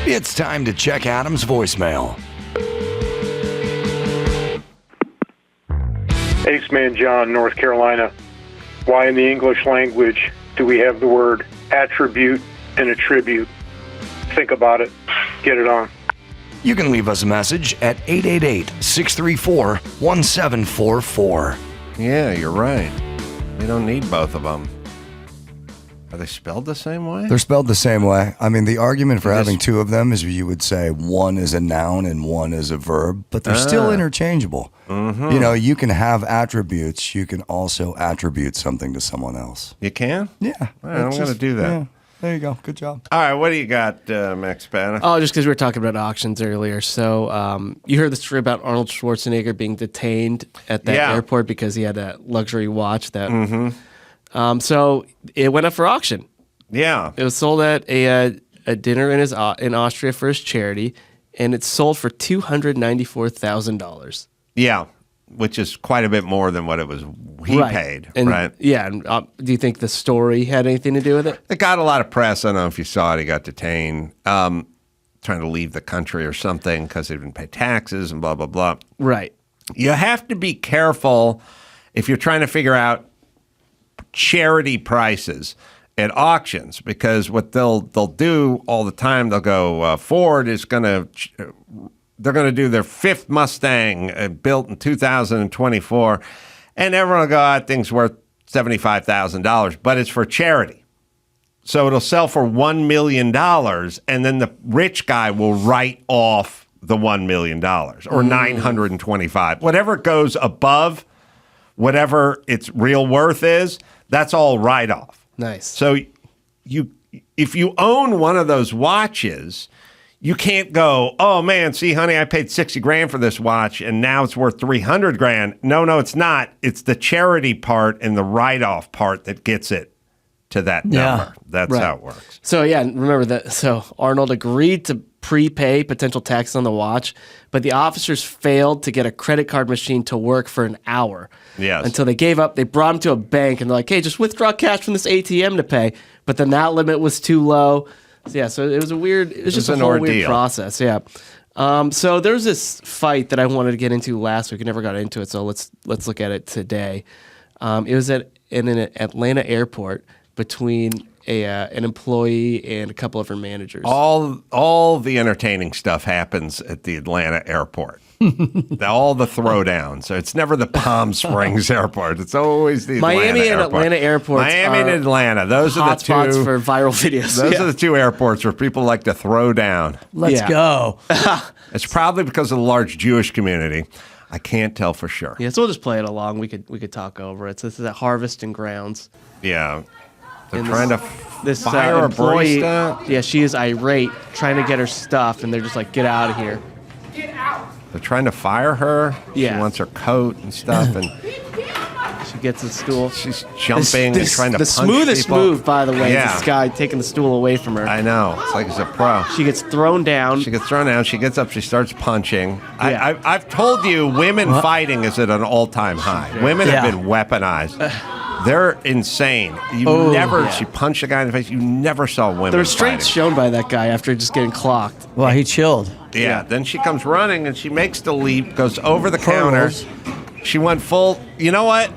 It's time to check Adam's voicemail. Aceman John, North Carolina. Why in the English language do we have the word attribute and attribute? Think about it. Get it on. You can leave us a message at 888-634-1744. Yeah, you're right. You don't need both of them. Are they spelled the same way? They're spelled the same way. I mean, the argument for having two of them is you would say one is a noun and one is a verb, but they're still interchangeable. Mm-hmm. You know, you can have attributes. You can also attribute something to someone else. You can? Yeah. All right, I'm going to do that. Yeah, there you go. Good job. All right, what do you got, Max Spanner? Oh, just because we were talking about auctions earlier. So you heard the story about Arnold Schwarzenegger being detained at that airport because he had a luxury watch that... Mm-hmm. So it went up for auction. Yeah. It was sold at a dinner in Austria for his charity, and it sold for $294,000. Yeah, which is quite a bit more than what he paid, right? Yeah. And, do you think the story had anything to do with it? It got a lot of press. I don't know if you saw it. He got detained, trying to leave the country or something because he didn't pay taxes and blah, blah, blah. Right. You have to be careful if you're trying to figure out charity prices at auctions, because what they'll do all the time, they'll go, Ford is they're going to do their fifth Mustang built in 2024, and everyone will go, that thing's worth $75,000, but it's for charity. So it'll sell for $1 million, and then the rich guy will write off the $1 million or $925. Whatever goes above whatever its real worth is, that's all write-off. Nice. So if you own one of those watches, you can't go, oh man, see, honey, I paid $60,000 for this watch and now it's worth $300,000. No, it's not. It's the charity part and the write-off part that gets it to that number. That's how it works. So yeah, remember that. So Arnold agreed to prepay potential tax on the watch, but the officers failed to get a credit card machine to work for an hour. Yes. Until they gave up. They brought him to a bank and they're like, hey, just withdraw cash from this ATM to pay. But then that limit was too low. So yeah, so it was just a whole weird process. Yeah. So there's this fight that I wanted to get into last week. I never got into it, so let's look at it today. It was in an Atlanta airport between an employee and a couple of her managers. All the entertaining stuff happens at the Atlanta airport. All the throwdowns. So it's never the Palm Springs airport. It's always the Miami and Atlanta airports. Miami and Atlanta. Those are the two hotspots for viral videos. Those are the two airports where people like to throw down. Let's go. It's probably because of the large Jewish community. I can't tell for sure. Yeah, so we'll just play it along. We could talk over it. So this is at Harvest and Grounds. Yeah. They're trying to this fire a employee, barista. Yeah, she is irate, trying to get her stuff, and they're just like, get out of here. Get out. They're trying to fire her. Yeah. She wants her coat and stuff, and she gets the stool. She's jumping and trying to punch people. The smoothest move, by the way, Yeah. is this guy taking the stool away from her. I know. It's like he's a pro. She gets thrown down. She gets thrown down. She gets up. She starts punching. Yeah. I've told you, women fighting is at an all-time high. Women have been weaponized. They're insane. She punched a guy in the face. You never saw women The restraint's fighting. shown by that guy after just getting clocked. Well, he chilled. Yeah. Then she comes running and she makes the leap, goes over the counter. She went full. You know what?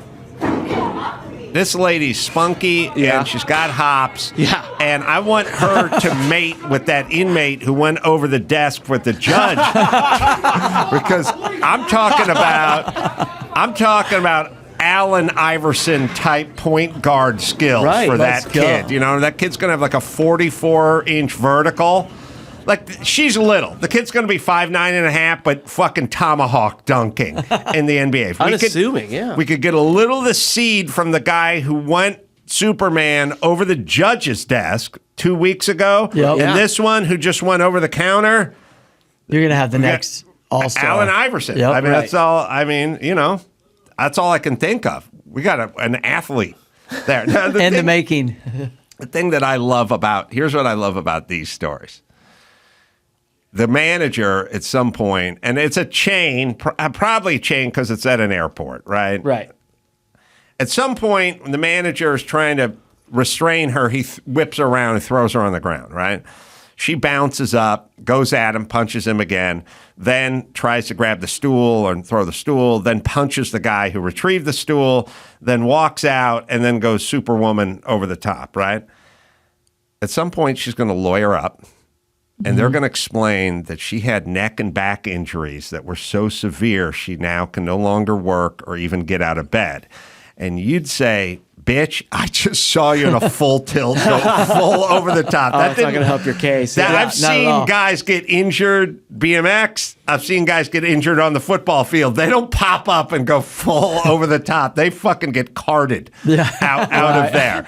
This lady's spunky and she's got hops. Yeah. And I want her to mate with that inmate who went over the desk with the judge. Because I'm talking about Allen Iverson type point guard skills for that kid. You know, that kid's going to have like a 44-inch vertical. Like, she's little. The kid's going to be 5'9.5", but fucking tomahawk dunking in the NBA. Unassuming, We could get a little of the seed from the guy who went Superman over the judge's desk 2 weeks ago. Yep. And this one who just went over the counter. You're going to have the next all-star. Allen Iverson. Yep. I mean, that's all. I mean, you know, that's all I can think of. We got an athlete there. Now, the making. The thing that I love here's what I love about these stories. The manager at some point, and it's a chain, probably a chain because it's at an airport, right? Right. At some point, when the manager is trying to restrain her, he whips her around and throws her on the ground, right? She bounces up, goes at him, punches him again, then tries to grab the stool and throw the stool, then punches the guy who retrieved the stool, then walks out, and then goes Superwoman over the top, right? At some point, she's going to lawyer up, and they're going to explain that she had neck and back injuries that were so severe she now can no longer work or even get out of bed. And you'd say, bitch, I just saw you in a full tilt, go full over the top. That's not going to help your case. I've seen guys get injured, BMX. I've seen guys get injured on the football field. They don't pop up and go full over the top. They fucking get carted out of there.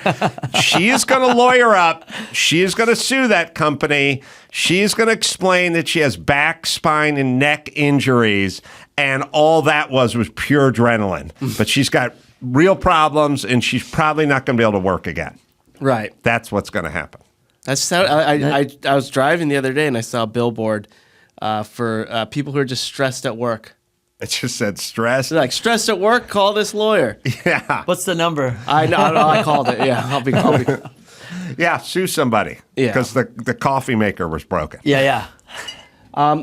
She is going to lawyer up. She is going to sue that company. She is going to explain that she has back, spine, and neck injuries, and all that was pure adrenaline. But she's got real problems, and she's probably not going to be able to work again. Right. That's what's going to happen. I was driving the other day, and I saw a billboard for people who are just stressed at work. It just said stress. They're like, stressed at work? Call this lawyer. Yeah. What's the number? I know. I called it. Yeah. I'll be. Yeah, sue somebody. Yeah. Because the coffee maker was broken. Yeah.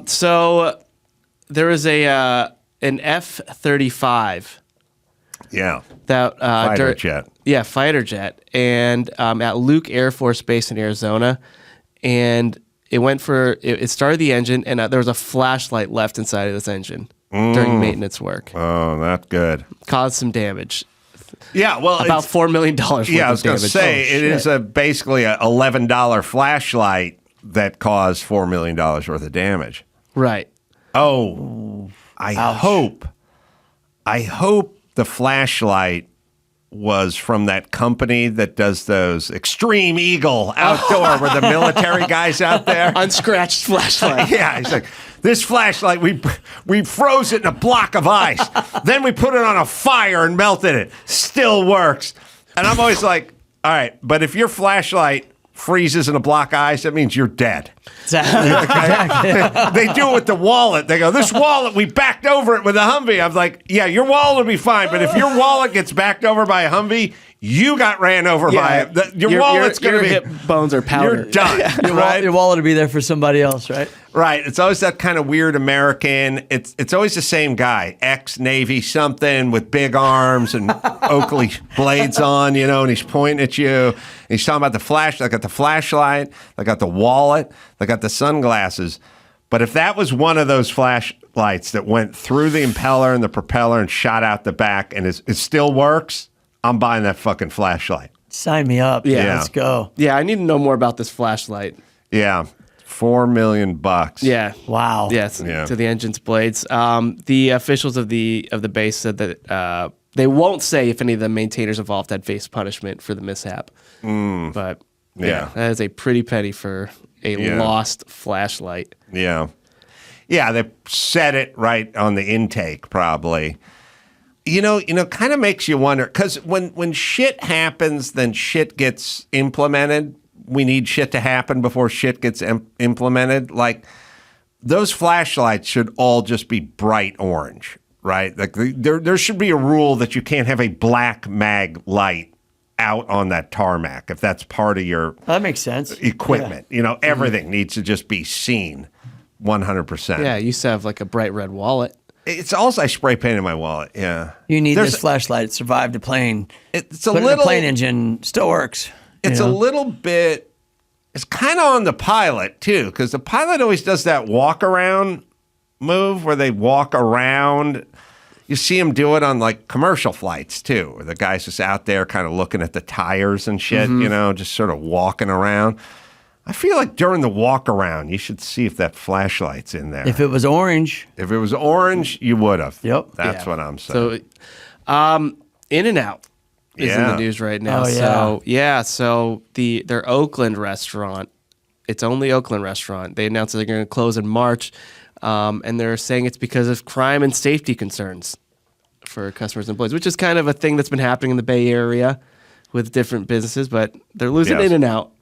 So there was an F-35. Yeah. That fighter jet. Yeah, fighter jet. And at Luke Air Force Base in Arizona. And it started the engine, and there was a flashlight left inside of this engine during maintenance work. Oh, not good. Caused some damage. Yeah, well, about $4 million worth I was going to say, it is basically an $11 flashlight that caused $4 million worth of damage. Right. Oh, I hope the flashlight was from that company that does those Extreme Eagle outdoor where the military guys out there. Unscratched flashlight. Yeah, he's like, this flashlight, we froze it in a block of ice. Then we put it on a fire and melted it. Still works. And I'm always like, all right, but if your flashlight freezes in a block of ice, that means you're dead. Exactly. They do it with the wallet. They go, this wallet, we backed over it with a Humvee. I'm like, yeah, your wallet will be fine, but if your wallet gets backed over by a Humvee, you got ran over by it. Your wallet's going to be... Your hip bones are powdered. You're done, right? Your wallet will be there for somebody else, right? Right. It's always that kind of weird American. It's always the same guy, ex-Navy something with big arms and Oakley blades on, and he's pointing at you. And he's talking about the flash. They got the flashlight. They got the wallet. They got the sunglasses. But if that was one of those flashlights that went through the impeller and the propeller and shot out the back and it still works, I'm buying that fucking flashlight. Sign me up. Yeah, let's go. Yeah, I need to know more about this flashlight. Yeah. $4 million. Yeah. Wow. Yes. Yeah. To the engine's blades. The officials of the base said that they won't say if any of the maintainers involved had faced punishment for the mishap. But that is a pretty penny for a lost flashlight. Yeah. Yeah, they set it right on the intake, probably. Kind of makes you wonder, because when shit happens, then shit gets implemented. We need shit to happen before shit gets implemented. Like, those flashlights should all just be bright orange, right? Like, there should be a rule that you can't have a black mag light out on that tarmac if that's part of your that makes sense. Equipment. Yeah. Everything needs to just be seen 100%. Yeah, you used to have like a bright red wallet. It's also I spray painted my wallet. Yeah, you need this flashlight. It survived the plane. It's a little. The plane engine still works. It's a little bit. It's kind of on the pilot too, because the pilot always does that walk around move where they walk around. You see him do it on like commercial flights too, where the guy's just out there kind of looking at the tires and shit. Just sort of walking around. I feel like during the walk around, you should see if that flashlight's in there. If it was orange. If it was orange, you would have. Yep. That's what I'm saying. So, In-N-Out is in the news right now. Oh, yeah. So their Oakland restaurant, it's only Oakland restaurant. They announced that they're going to close in March, and they're saying it's because of crime and safety concerns for customers and employees, which is kind of a thing that's been happening in the Bay Area with different businesses, but they're losing In-N-Out.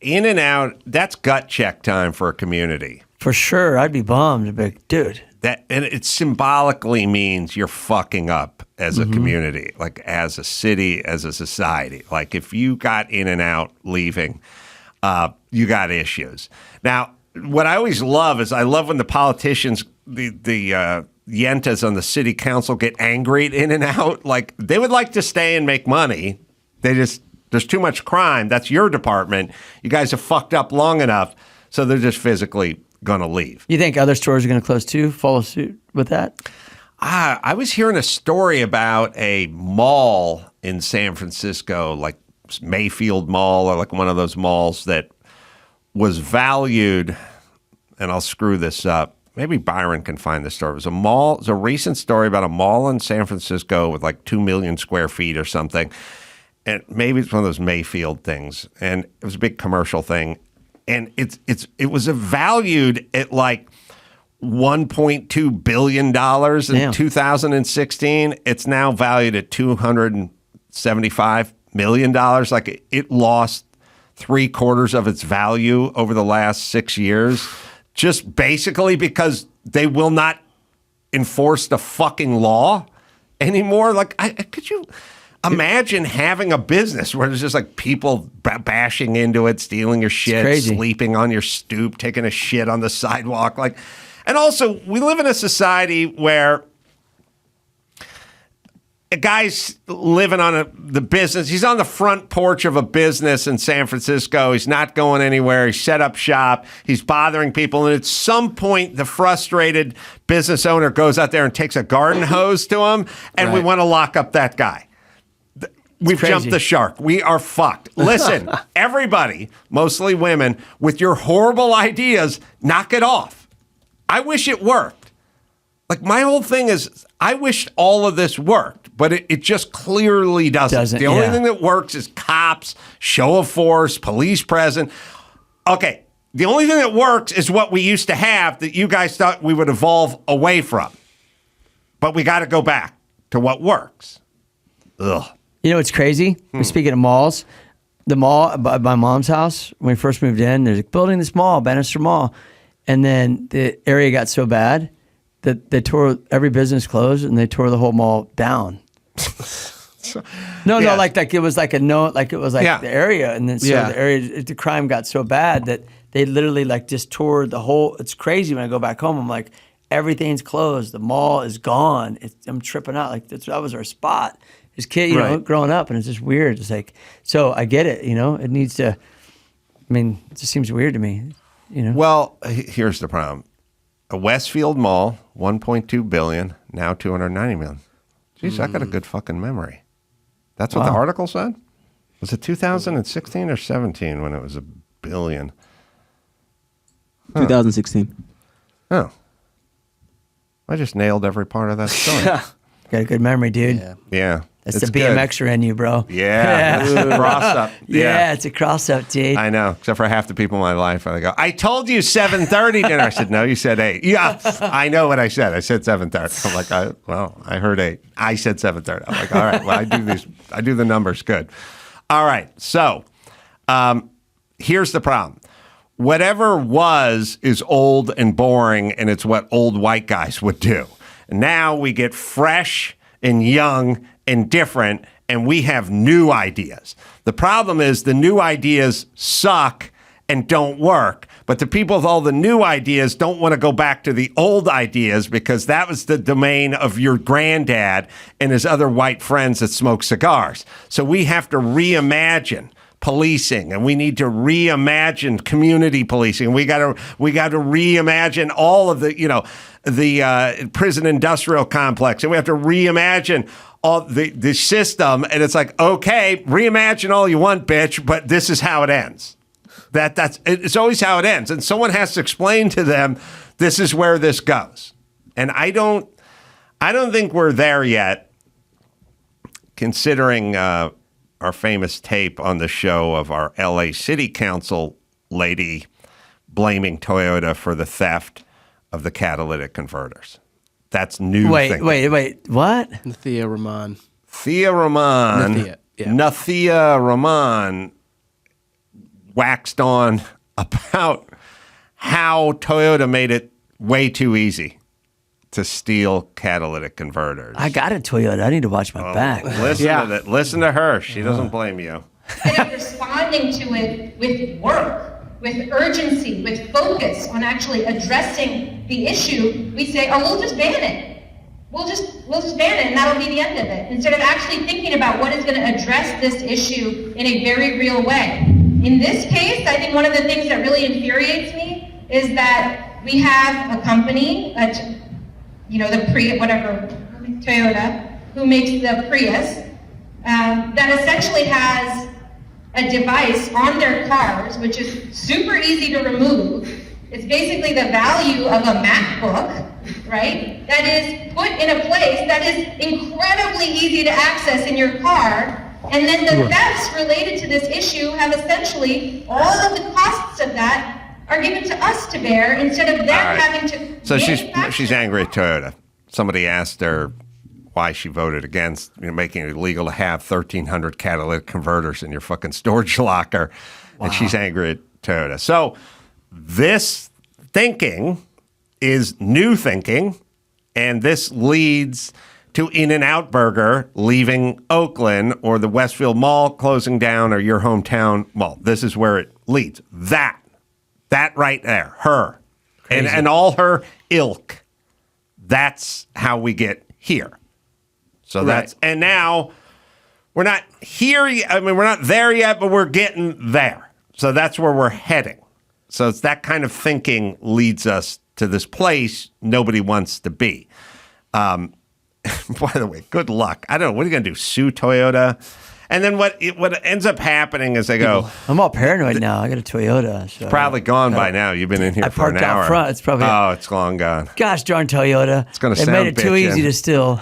In-N-Out, that's gut check time for a community. For sure. I'd be bummed. But dude. And it symbolically means you're fucking up as a community, like as a city, as a society. Like if you got In-N-Out leaving, you got issues. Now, what I always love is I love when the politicians, the yentas on the city council get angry in and out. Like, they would like to stay and make money. There's too much crime. That's your department. You guys have fucked up long enough, so they're just physically going to leave. You think other stores are going to close too, follow suit with that? I was hearing a story about a mall in San Francisco, like Mayfield Mall, or like one of those malls that was valued, and I'll screw this up. Maybe Byron can find the story. It was a mall. It was a recent story about a mall in San Francisco with like 2 million square feet or something. And maybe it's one of those Mayfield things. And it was a big commercial thing. And it was valued at like $1.2 billion in 2016. It's now valued at $275 million. Like, it lost 3/4 of its value over the last 6 years, just basically because they will not enforce the fucking law anymore. Like, could you imagine having a business where there's just like people bashing into it, stealing your shit, sleeping on your stoop, taking a shit on the sidewalk? Like, and also, we live in a society where a guy's living on the business. He's on the front porch of a business in San Francisco. He's not going anywhere. He set up shop. He's bothering people. And at some point, the frustrated business owner goes out there and takes a garden hose to him, and we want to lock up that guy. We've jumped the shark. We are fucked. Listen, everybody, mostly women, with your horrible ideas, knock it off. I wish it worked. Like, my whole thing is, I wish all of this worked, but it just clearly doesn't. The only thing that works is cops, show of force, police present. Okay, the only thing that works is what we used to have that you guys thought we would evolve away from. But we got to go back to what works. Ugh. You know what's crazy? We're speaking of malls. The mall by my mom's house, when we first moved in, there's a building this mall, Bannister Mall. And then the area got so bad that they tore, every business closed, and they tore the whole mall down. No, like it was like the area. And then so the area, the crime got so bad that they literally like just tore the whole, it's crazy when I go back home. I'm like, everything's closed. The mall is gone. I'm tripping out. Like, that was our spot. As kid, you know, growing up, and it's just weird. It's like, so I get it, you know, it needs to, I mean, it just seems weird to me, you know. Well, here's the problem. A Westfield Mall, $1.2 billion, now $290 million. Jeez, I got a good fucking memory. That's what the article said? Was it 2016 or 17 when it was $1 billion? 2016. Oh. I just nailed every part of that story. Got a good memory, dude. Yeah. That's the BMXer in you, bro. Yeah. That's the cross up. Yeah, it's a cross up, dude. I know, except for half the people in my life. They go, I told you 7:30 dinner. I said, no, you said 8. Yeah, I know what I said. I said 7:30. I'm like, I heard 8. I said 7:30. I'm like, all right, well, I do the numbers good. All right, so here's the problem. Whatever was is old and boring, and it's what old white guys would do. Now we get fresh and young and different, and we have new ideas. The problem is the new ideas suck and don't work, but the people with all the new ideas don't want to go back to the old ideas because that was the domain of your granddad and his other white friends that smoke cigars. So we have to reimagine policing, and we need to reimagine community policing. We got to reimagine all of the, you know, the prison industrial complex, and we have to reimagine all the system. And it's like, okay, reimagine all you want, bitch, but this is how it ends. It's always how it ends, and someone has to explain to them this is where this goes. And I don't think we're there yet, considering our famous tape on the show of our LA City Council lady blaming Toyota for the theft of the catalytic converters. That's new. Wait, what? Nathia Rahman. Nathia Rahman waxed on about how Toyota made it way too easy to steal catalytic converters. I got a Toyota. I need to watch my back. Listen to her. She doesn't blame you. I understand responding to it with work, with urgency, with focus on actually addressing the issue, we say, oh, we'll just ban it. We'll just ban it, and that'll be the end of it. Instead of actually thinking about what is going to address this issue in a very real way. In this case, I think one of the things that really infuriates me is that we have a company, Toyota, who makes the Prius, that essentially has a device on their cars, which is super easy to remove. It's basically the value of a MacBook, right? That is put in a place that is incredibly easy to access in your car. And then the thefts related to this issue have essentially, all of the costs of that are given to us to bear instead of them having to. So she's angry at Toyota. Somebody asked her why she voted against making it illegal to have 1,300 catalytic converters in your fucking storage locker. Wow. And she's angry at Toyota. So this thinking is new thinking, and this leads to In-N-Out Burger leaving Oakland, or the Westfield Mall closing down, or your hometown mall. This is where it leads. That right there, her, and all her ilk. That's how we get here. So and now we're not here yet. I mean, we're not there yet, but we're getting there. So that's where we're heading. So it's that kind of thinking leads us to this place nobody wants to be. By the way, good luck. I don't know. What are you going to do? Sue Toyota? And then what ends up happening is they go, I'm all paranoid now. I got a Toyota. So it's probably gone by now. You've been in here for an hour. I parked out front. It's probably. Oh, it's long gone. Gosh darn Toyota. It's going to sound made it too bitchin'. easy to steal.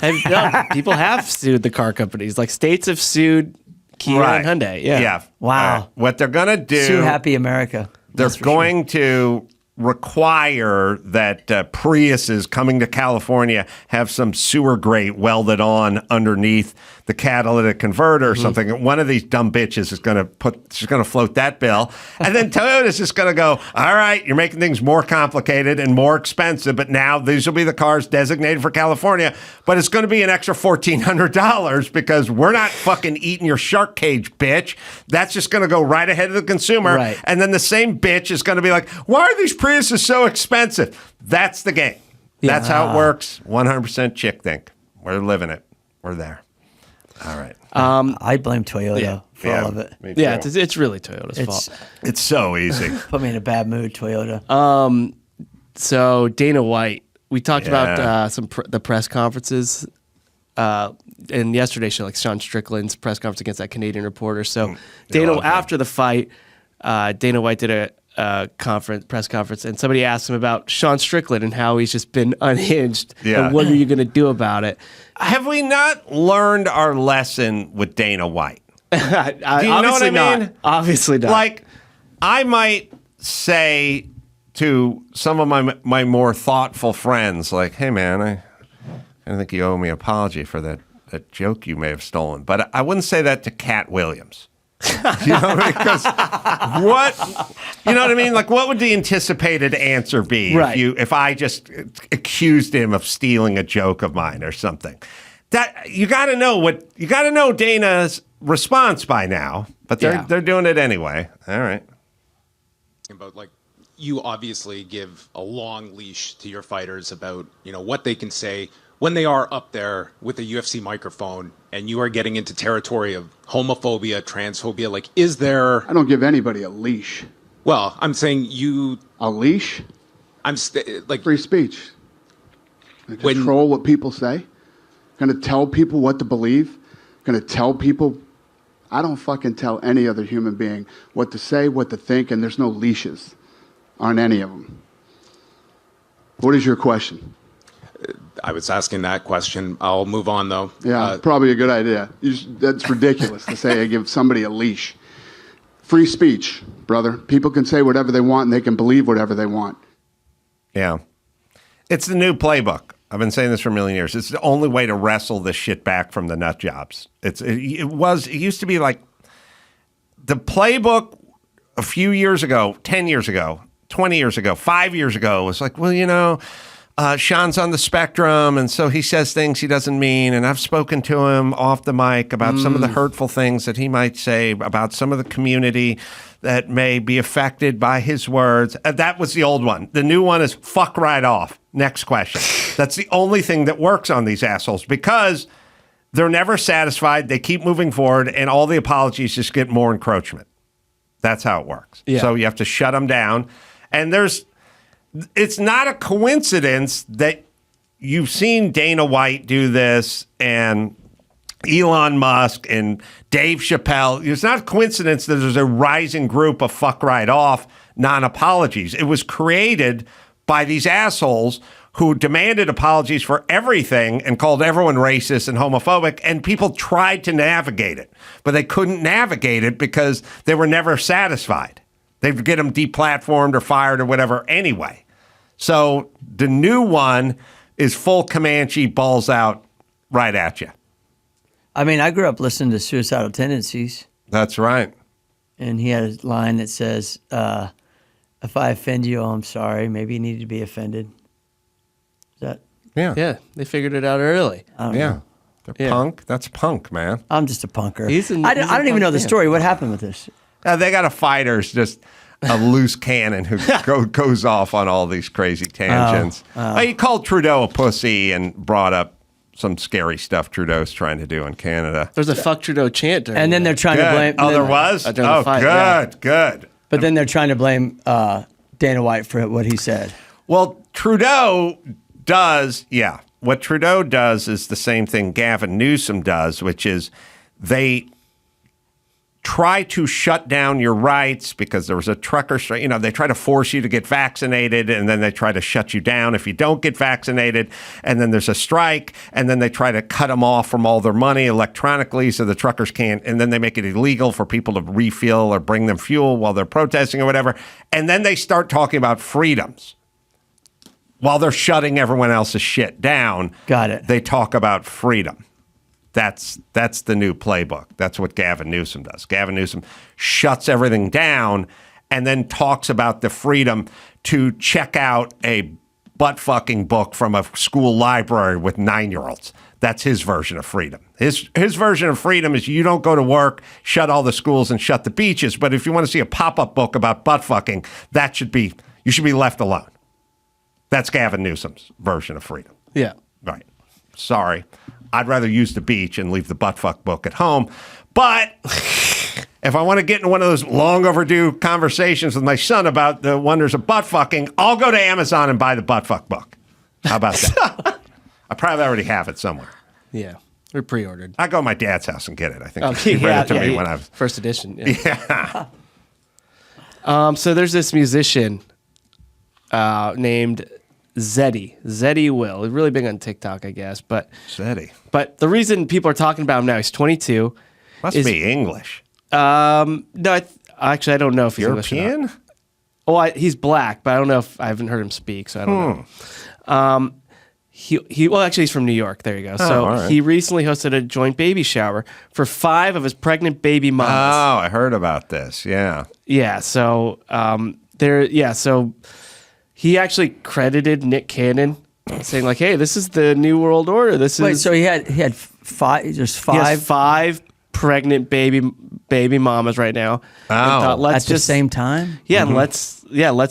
People have sued the car companies. Like states have sued Kia and Hyundai. Yeah. Wow. What they're going to do. Sue Happy America. They're going to require that Priuses coming to California have some sewer grate welded on underneath the catalytic converter or something. One of these dumb bitches is going to float that bill. And then Toyota's just going to go, all right, you're making things more complicated and more expensive, but now these will be the cars designated for California, but it's going to be an extra $1,400 because we're not fucking eating your shark cage, bitch. That's just going to go right ahead of the consumer. Right. And then the same bitch is going to be like, why are these Priuses so expensive? That's the game. Yeah. That's how it works. 100% chick think. We're living it. We're there. All right. I blame Toyota for all of it. Yeah, it's really Toyota's fault. It's so easy. Put me in a bad mood, Toyota. So Dana White, we talked about the press conferences, and yesterday Sean Strickland's press conference against that Canadian reporter. So after the fight, Dana White did a press conference, and somebody asked him about Sean Strickland and how he's just been unhinged. Yeah. And what are you going to do about it? Have we not learned our lesson with Dana White? Do you know what I mean? Obviously not. Like, I might say to some of my more thoughtful friends, like, hey, man, I think you owe me an apology for that joke you may have stolen. But I wouldn't say that to Cat Williams. You know what I mean? Because you know what I mean? Like, what would the anticipated answer be if I just accused him of stealing a joke of mine or something? That you got to know Dana's response by now, but they're doing it anyway. All right. About like, you obviously give a long leash to your fighters about what they can say when they are up there with a UFC microphone, and you are getting into territory of homophobia, transphobia. Like, is there? I don't give anybody a leash. Well, I'm saying you. A leash? I'm like free speech. I control what people say. Going to tell people what to believe. Going to tell people. I don't fucking tell any other human being what to say, what to think, and there's no leashes on any of them. What is your question? I was asking that question. I'll move on, though. Yeah, probably a good idea. That's ridiculous to say I give somebody a leash. Free speech, brother. People can say whatever they want, and they can believe whatever they want. Yeah. It's the new playbook. I've been saying this for a million years. It's the only way to wrestle this shit back from the nut jobs. It used to be like the playbook a few years ago, 10 years ago, 20 years ago, 5 years ago was like, well, Sean's on the spectrum, and so he says things he doesn't mean. And I've spoken to him off the mic about some of the hurtful things that he might say about some of the community that may be affected by his words. That was the old one. The new one is fuck right off. Next question. That's the only thing that works on these assholes because they're never satisfied. They keep moving forward, and all the apologies just get more encroachment. That's how it works. Yeah. So you have to shut them down. And it's not a coincidence that you've seen Dana White do this and Elon Musk and Dave Chappelle. It's not a coincidence that there's a rising group of fuck right off non-apologies. It was created by these assholes who demanded apologies for everything and called everyone racist and homophobic, and people tried to navigate it, but they couldn't navigate it because they were never satisfied. They'd get them deplatformed or fired or whatever anyway. So the new one is full Comanche, balls out, right at you. I mean, I grew up listening to Suicidal Tendencies. That's right. And he had a line that says, if I offend you, I'm sorry. Maybe you needed to be offended. Is that? Yeah. Yeah, they figured it out early. I don't know. They're punk. That's punk, man. I'm just a punker. I don't even know the story. What happened with this? They got a fighter's just a loose cannon who goes off on all these crazy tangents. He called Trudeau a pussy and brought up some scary stuff Trudeau's trying to do in Canada. There's a fuck Trudeau chant. And then they're trying to blame. Oh, there was? Good. But then they're trying to blame Dana White for what he said. Well, Trudeau does, what Trudeau does is the same thing Gavin Newsom does, which is they try to shut down your rights because there was a trucker strike. They try to force you to get vaccinated, and then they try to shut you down if you don't get vaccinated. And then there's a strike, and then they try to cut them off from all their money electronically so the truckers can't. And then they make it illegal for people to refuel or bring them fuel while they're protesting or whatever. And then they start talking about freedoms. While they're shutting everyone else's shit down, Got it. They talk about freedom. That's the new playbook. That's what Gavin Newsom does. Gavin Newsom shuts everything down and then talks about the freedom to check out a butt-fucking book from a school library with 9-year-olds. That's his version of freedom. His version of freedom is you don't go to work, shut all the schools, and shut the beaches. But if you want to see a pop-up book about butt-fucking, you should be left alone. That's Gavin Newsom's version of freedom. Yeah. Right. Sorry. I'd rather use the beach and leave the buttfuck book at home. But if I want to get in one of those long overdue conversations with my son about the wonders of buttfucking, I'll go to Amazon and buy the buttfuck book. How about that? I probably already have it somewhere. Yeah. We're pre-ordered. I go to my dad's house and get it. I think he read it to me when I was... First edition. Yeah. So there's this musician named Zeddy Will. He's really big on TikTok, I guess. But But the reason people are talking about him now, he's 22. Must be English. No, actually, I don't know if he's European? English or not. He's black, but I don't know if I haven't heard him speak, so I don't know. He's from New York. There you go. So he recently hosted a joint baby shower for 5 of his pregnant baby moms. Oh, I heard about this. Yeah. Yeah. So So he actually credited Nick Cannon, saying like, "Hey, this is the New World Order. So he had 5. There's 5. He has 5 pregnant baby mamas right now. Oh, at the same time. Yeah, let's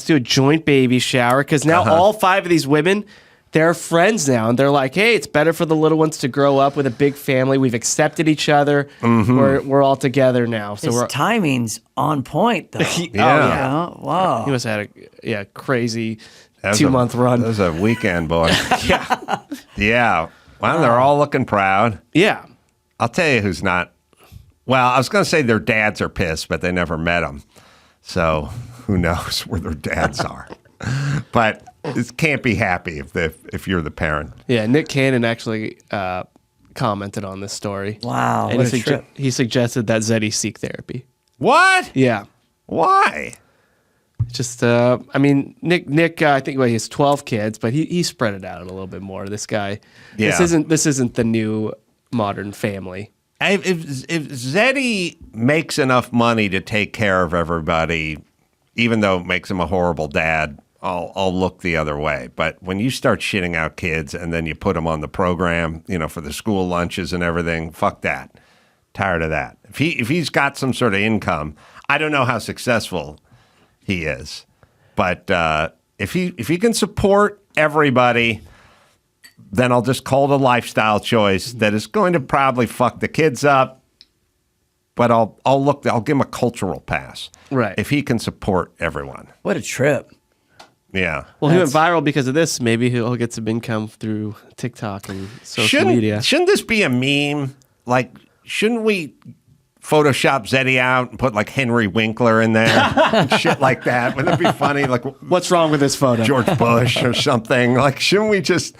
do a joint baby shower because now all 5 of these women, they're friends now, and they're like, hey, it's better for the little ones to grow up with a big family. We've accepted each other. We're all together now. So his timing's on point, though. Wow. He must have had a crazy 2-month run. That was a weekend, boy. Yeah. Well, they're all looking proud. Yeah. I'll tell you who's not. Well, I was going to say their dads are pissed, but they never met them. So who knows where their dads are. But it can't be happy if you're the parent. Yeah, Nick Cannon actually commented on this story. Wow, and he suggested that Zeddy seek therapy. What? Yeah. Why? Just, Nick. I think he has 12 kids, but he spread it out a little bit more. This guy. Yeah. This isn't the new modern family. If Zeddy makes enough money to take care of everybody, even though it makes him a horrible dad, I'll look the other way. But when you start shitting out kids and then you put them on the program, for the school lunches and everything, fuck that. Tired of that. If he's got some sort of income, I don't know how successful he is, but if he can support everybody, then I'll just call it a lifestyle choice that is going to probably fuck the kids up. But I'll give him a cultural pass. Right. If he can support everyone. What a trip. Yeah. Well, he went viral because of this. Maybe he'll get some income through TikTok and social media. Shouldn't this be a meme? Like, shouldn't we Photoshop Zeddy out and put like Henry Winkler in there? And shit like that. Wouldn't it be funny? Like, what's wrong with this photo? George Bush or something. Like, shouldn't we just...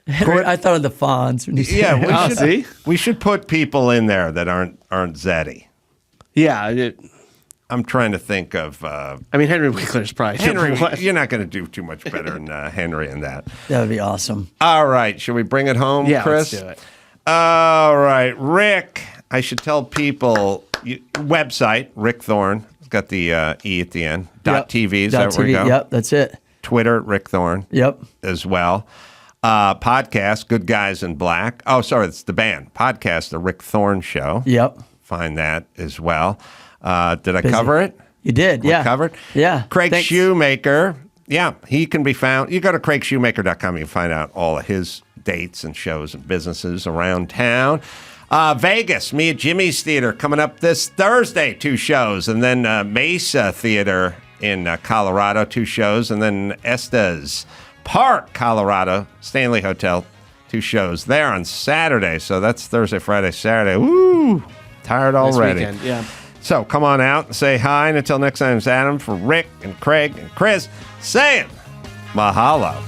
I thought of the Fonz. When you said we should put people in there that aren't Zeddy. Yeah. I'm trying to think of... Henry Winkler's probably... Henry, you're not going to do too much better than Henry in that. That would be awesome. All right. Should we bring it home, Chris? Let's do it. All right. Rick, I should tell people... website, Rick Thorne. It's got the E at the end. .tv, is that where we go? Yep, that's it. Twitter, Rick Thorne. Yep. As well. Podcast, Good Guys in Black. Oh, sorry, it's the band. Podcast, The Rick Thorne Show. Yep. Find that as well. Did I cover it? You did, We covered? Yeah. Craig Thanks. Shoemaker. Yeah, he can be found. You go to craigshoemaker.com. You can find out all of his dates and shows and businesses around town. Vegas, me at Jimmy's Theater coming up this Thursday, 2 shows. And then Mesa Theater in Colorado, 2 shows. And then Estes Park, Colorado, Stanley Hotel, 2 shows there on Saturday. So that's Thursday, Friday, Saturday. Woo! Tired already. This weekend, yeah. So come on out and say hi. And until next time, it's Adam for Rick and Craig and Chris saying mahalo.